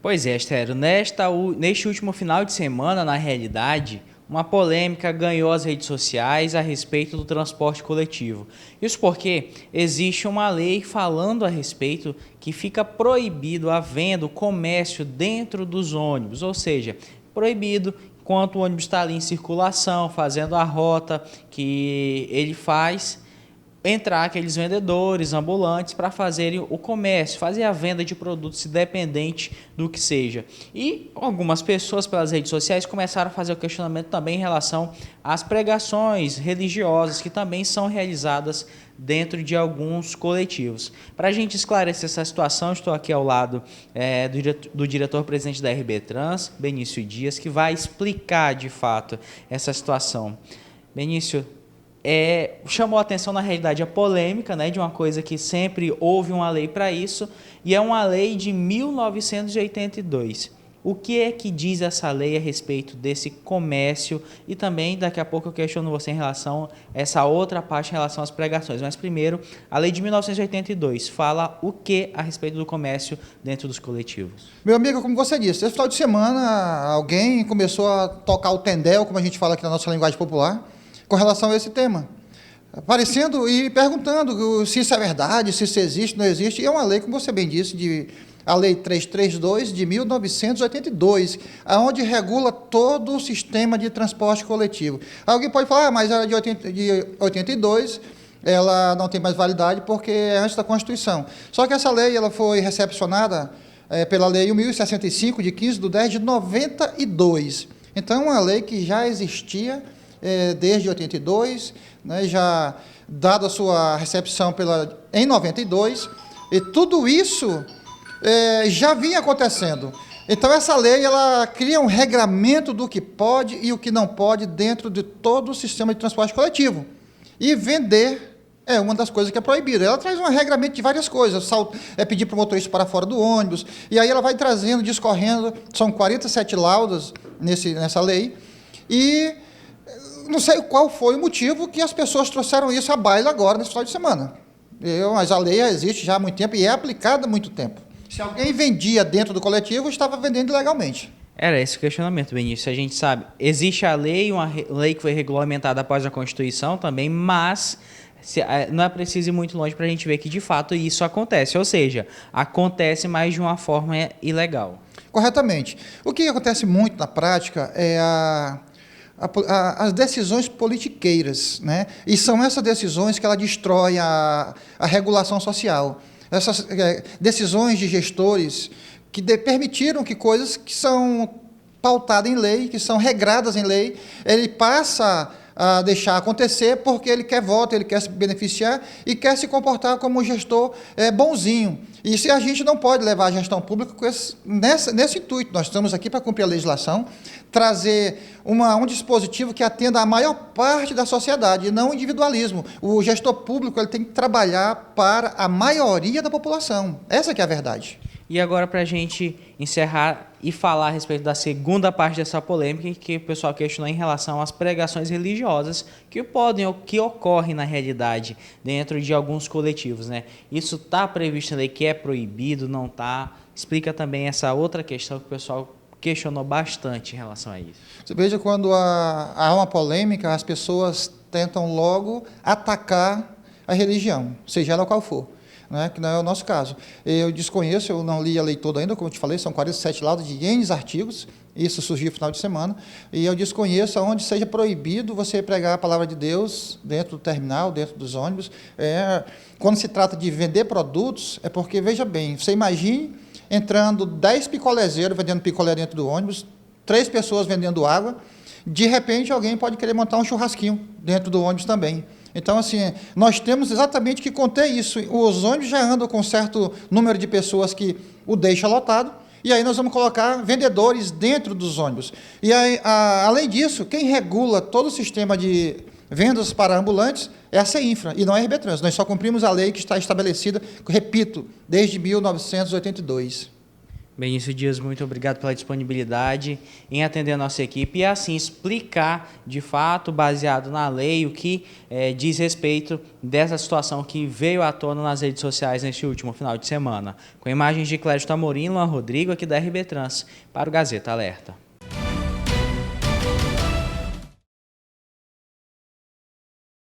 Pois é, Estéreo, neste último final de semana, na realidade, uma polêmica ganhou as redes sociais a respeito do transporte coletivo. Isso porque existe uma lei falando a respeito que fica proibido a venda, o comércio dentro dos ônibus, ou seja, proibido enquanto o ônibus está ali em circulação, fazendo a rota que ele faz, entrar aqueles vendedores ambulantes para fazerem o comércio, fazer a venda de produtos independente do que seja. E algumas pessoas pelas redes sociais começaram a fazer o questionamento também em relação às pregações religiosas que também são realizadas dentro de alguns coletivos. Para a gente esclarecer essa situação, estou aqui ao lado do diretor-presidente da RB Trans, Benício Dias, que vai explicar de fato essa situação. Benício, chamou a atenção na realidade a polêmica, né, de uma coisa que sempre houve uma lei para isso, e é uma lei de 1982. O que é que diz essa lei a respeito desse comércio? E também daqui a pouco eu questiono você em relação a essa outra parte em relação às pregações. Mas primeiro, a lei de 1982 fala o que a respeito do comércio dentro dos coletivos? Meu amigo, como você disse, esse final de semana alguém começou a tocar o tendel, como a gente fala aqui na nossa linguagem popular, com relação a esse tema, aparecendo e perguntando se isso é verdade, se isso existe, não existe. E é uma lei, como você bem disse, a Lei 332 de 1982, onde regula todo o sistema de transporte coletivo. Alguém pode falar, mas era de 82, ela não tem mais validade porque é antes da Constituição. Só que essa lei ela foi recepcionada pela Lei 1065, de 15/10 de 92. Então, é uma lei que já existia desde 82, né, já dado a sua recepção em 92, e tudo isso já vinha acontecendo. Então, essa lei ela cria um regramento do que pode e o que não pode dentro de todo o sistema de transporte coletivo. E vender é uma das coisas que é proibida. Ela traz um regramento de várias coisas, pedir para o motorista para fora do ônibus, e aí ela vai trazendo, discorrendo, são 47 laudas nessa lei, e não sei qual foi o motivo que as pessoas trouxeram isso à baila agora, nesse final de semana. Mas a lei existe já há muito tempo e é aplicada há muito tempo. Se alguém vendia dentro do coletivo, estava vendendo ilegalmente. Era esse o questionamento, Benício. A gente sabe, existe a lei, uma lei que foi regulamentada após a Constituição também, mas não é preciso ir muito longe para a gente ver que, de fato, isso acontece. Ou seja, acontece, mas de uma forma ilegal. Corretamente. O que acontece muito na prática é as decisões politiqueiras, né? E são essas decisões que ela destrói a regulação social. Essas decisões de gestores que permitiram que coisas que são pautadas em lei, que são regradas em lei, ele passa a deixar acontecer porque ele quer voto, ele quer se beneficiar e quer se comportar como um gestor bonzinho. E se a gente não pode levar a gestão pública nesse intuito, nós estamos aqui para cumprir a legislação, trazer um dispositivo que atenda a maior parte da sociedade, e não o individualismo. O gestor público ele tem que trabalhar para a maioria da população. Essa que é a verdade. E agora, para a gente encerrar e falar a respeito da segunda parte dessa polêmica, que o pessoal questionou em relação às pregações religiosas que ocorrem na realidade dentro de alguns coletivos, né? Isso está previsto na lei, que é proibido, não está? Explica também essa outra questão que o pessoal questionou bastante em relação a isso. Você veja, quando há uma polêmica, as pessoas tentam logo atacar a religião, seja ela qual for. Né, que não é o nosso caso. Eu desconheço, eu não li a lei toda ainda, como eu te falei, são 47 laudas de N artigos, isso surgiu no final de semana, e eu desconheço onde seja proibido você pregar a palavra de Deus dentro do terminal, dentro dos ônibus. Quando se trata de vender produtos, é porque, veja bem, você imagine entrando 10 picolezeiros vendendo picolé dentro do ônibus, 3 pessoas vendendo água, de repente alguém pode querer montar um churrasquinho dentro do ônibus também. Então, assim, nós temos exatamente que conter isso. Os ônibus já andam com um certo número de pessoas que o deixa lotado, e aí nós vamos colocar vendedores dentro dos ônibus. E aí, além disso, quem regula todo o sistema de vendas para ambulantes é a CEINFRA, e não é a RB Trans. Nós só cumprimos a lei que está estabelecida, repito, desde 1982. Benício Dias, muito obrigado pela disponibilidade em atender a nossa equipe e assim explicar de fato, baseado na lei, o que diz respeito dessa situação que veio à tona nas redes sociais neste último final de semana. Com imagens de Clédio Tamorim, Luan Rodrigo, aqui da RB Trans, para o Gazeta Alerta.